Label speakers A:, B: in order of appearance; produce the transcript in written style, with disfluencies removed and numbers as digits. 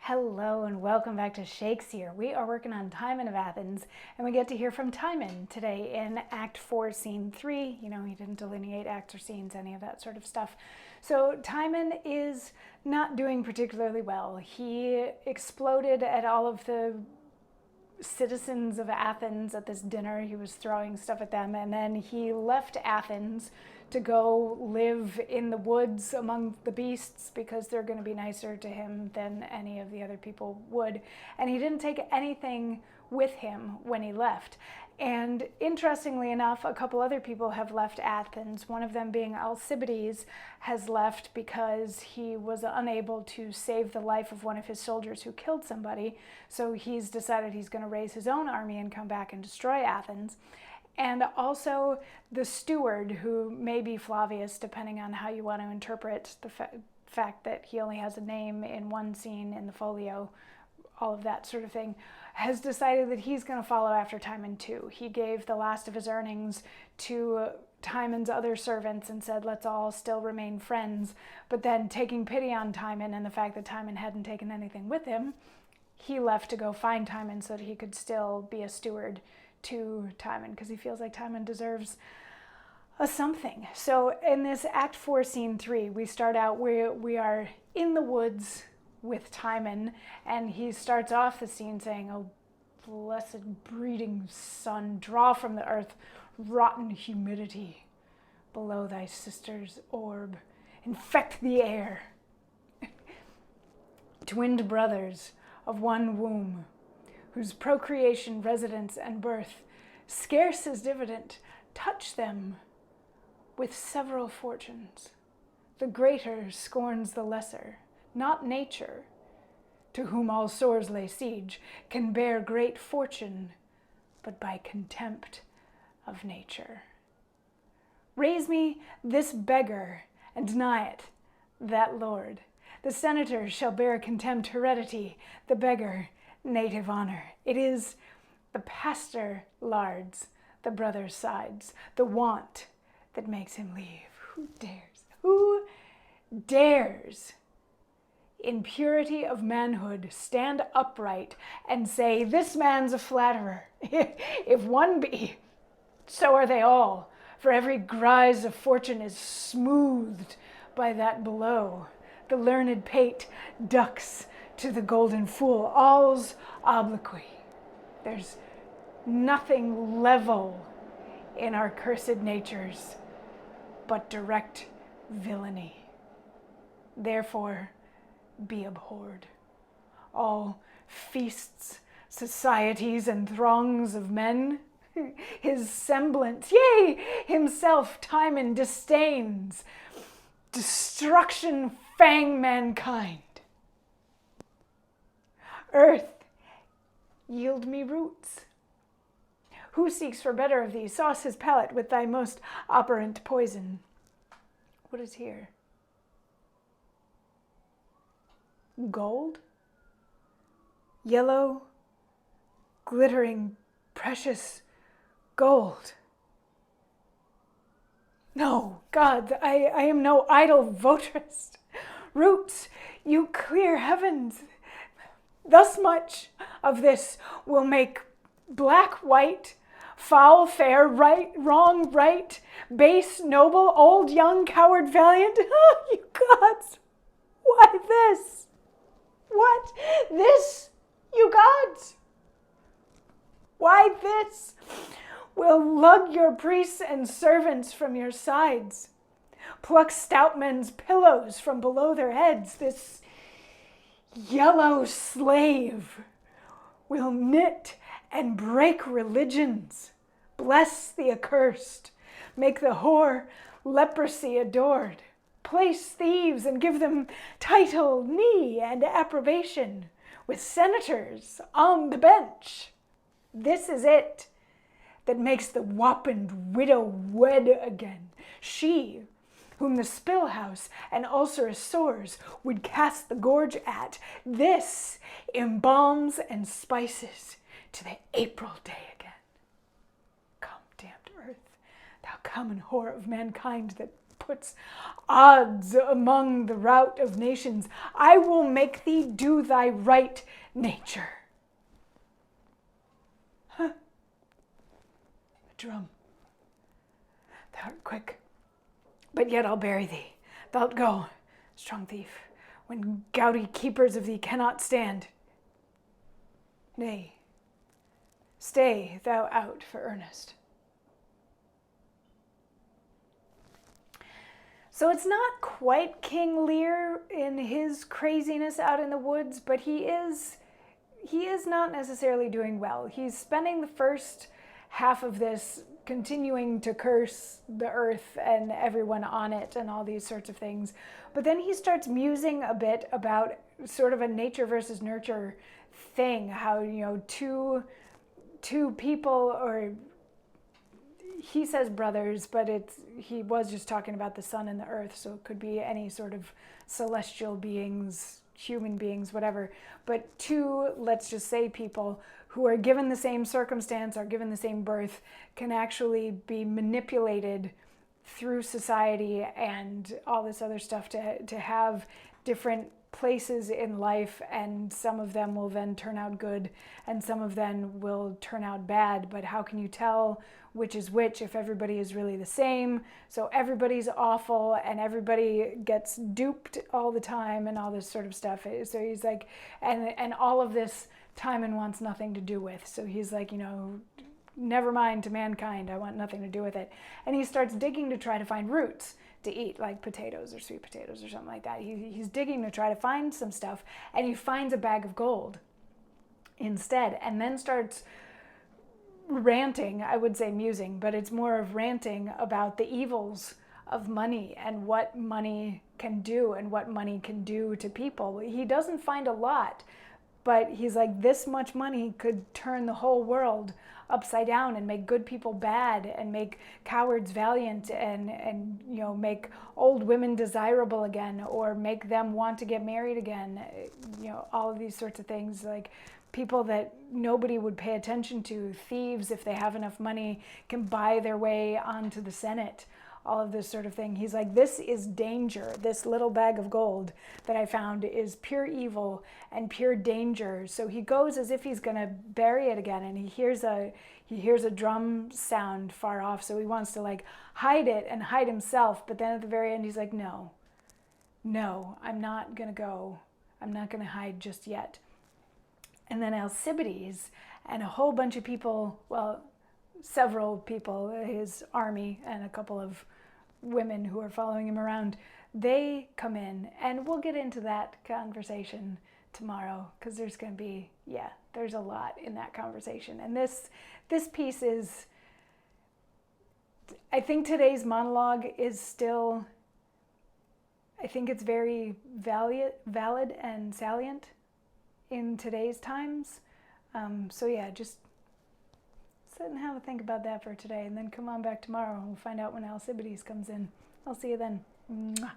A: Hello and welcome back to Shakesyear. We are working on Timon of Athens, and we get to hear from Timon today in Act 4, Scene 3. You know, he didn't delineate acts or scenes, any of that sort of stuff. So Timon is not doing particularly well. He exploded at all of the citizens of Athens at this dinner. He was throwing stuff at them, and then he left Athens to go live in the woods among the beasts because they're going to be nicer to him than any of the other people would. And he didn't take anything with him when he left. And interestingly enough, a couple other people have left Athens. One of them being Alcibiades has left because he was unable to save the life of one of his soldiers who killed somebody. So he's decided he's going to raise his own army and come back and destroy Athens. And also the steward, who may be Flavius, depending on how you want to interpret the fact that he only has a name in one scene in the folio, all of that sort of thing, has decided that he's going to follow after Timon too. He gave the last of his earnings to Timon's other servants and said, let's all still remain friends. But then, taking pity on Timon and the fact that Timon hadn't taken anything with him, he left to go find Timon so that he could still be a steward to Timon, because he feels like Timon deserves a something. So in this Act 4, Scene 3, we start out where we are in the woods with Timon, and he starts off the scene saying, "Oh, blessed breeding sun, draw from the earth rotten humidity below thy sister's orb, infect the air. Twinned brothers of one womb, whose procreation, residence, and birth scarce is dividend, touch them with several fortunes. The greater scorns the lesser, not nature, to whom all sores lay siege, can bear great fortune, but by contempt of nature. Raise me this beggar, and deny it, that lord. The senator shall bear contempt heredity, the beggar native honor. It is the pastor lards, the brother sides, the want that makes him leave. Who dares? Who dares in purity of manhood stand upright and say, this man's a flatterer? If one be, so are they all, for every guise of fortune is smoothed by that below. The learned pate ducks to the golden fool, all's obloquy. There's nothing level in our cursed natures but direct villainy. Therefore, be abhorred. All feasts, societies, and throngs of men, his semblance, yea, himself Timon disdains. Destruction fang mankind. Earth, yield me roots. Who seeks for better of thee? Sauce his palate with thy most operant poison. What is here? Gold? Yellow, glittering, precious gold. No, God, I am no idle votress. Roots, you clear heavens. Thus much of this will make black white, foul fair, right wrong right, base noble, old young, coward valiant. Oh, you gods, why this? What this, you gods? Why this will lug your priests and servants from your sides, pluck stout men's pillows from below their heads? This yellow slave will knit and break religions, bless the accursed, make the whore leprosy adored, place thieves and give them title, knee, and approbation, with senators on the bench. This is it that makes the wappened widow wed again, she whom the spill house and ulcerous sores would cast the gorge at. This embalms and spices to the April day again. Come, damned earth, thou common whore of mankind that puts odds among the rout of nations. I will make thee do thy right nature. Huh. A drum. Thou art quick, but yet I'll bury thee. Thou'lt go, strong thief, when gouty keepers of thee cannot stand. Nay, stay thou out for earnest. So it's not quite King Lear in his craziness out in the woods, but he is not necessarily doing well. He's spending the first half of this continuing to curse the earth and everyone on it and all these sorts of things. But then he starts musing a bit about sort of a nature versus nurture thing, how, two people, or he says brothers, but he was just talking about the sun and the earth, so it could be any sort of celestial beings, human beings, whatever. But two, let's just say, people who are given the same circumstance, are given the same birth, can actually be manipulated through society and all this other stuff to have different places in life, and some of them will then turn out good and some of them will turn out bad. But how can you tell which is which if everybody is really the same? So everybody's awful and everybody gets duped all the time and all this sort of stuff. So he's like, and all of this Timon wants nothing to do with. So he's like, never mind to mankind, I want nothing to do with it. And he starts digging to try to find roots to eat, like potatoes or sweet potatoes or something like that. He's digging to try to find some stuff, and he finds a bag of gold instead, and then starts ranting, I would say musing, but it's more of ranting about the evils of money and what money can do and what money can do to people. He doesn't find a lot, but he's like, this much money could turn the whole world upside down and make good people bad and make cowards valiant and make old women desirable again, or make them want to get married again. All of these sorts of things, like people that nobody would pay attention to, thieves, if they have enough money, can buy their way onto the Senate. All of this sort of thing. He's like, this is danger. This little bag of gold that I found is pure evil and pure danger. So he goes as if he's going to bury it again, and he hears a drum sound far off. So he wants to hide it and hide himself. But then at the very end, he's like, no, I'm not going to go. I'm not going to hide just yet. And then Alcibiades and a whole bunch of people, well, several people, his army and a couple of women who are following him around, they come in, and we'll get into that conversation tomorrow, because there's going to be, there's a lot in that conversation. And this piece is, I think today's monologue is still, I think it's very valid and salient in today's times. Just sit and have a think about that for today, and then come on back tomorrow and we'll find out when Alcibiades comes in. I'll see you then. Mwah.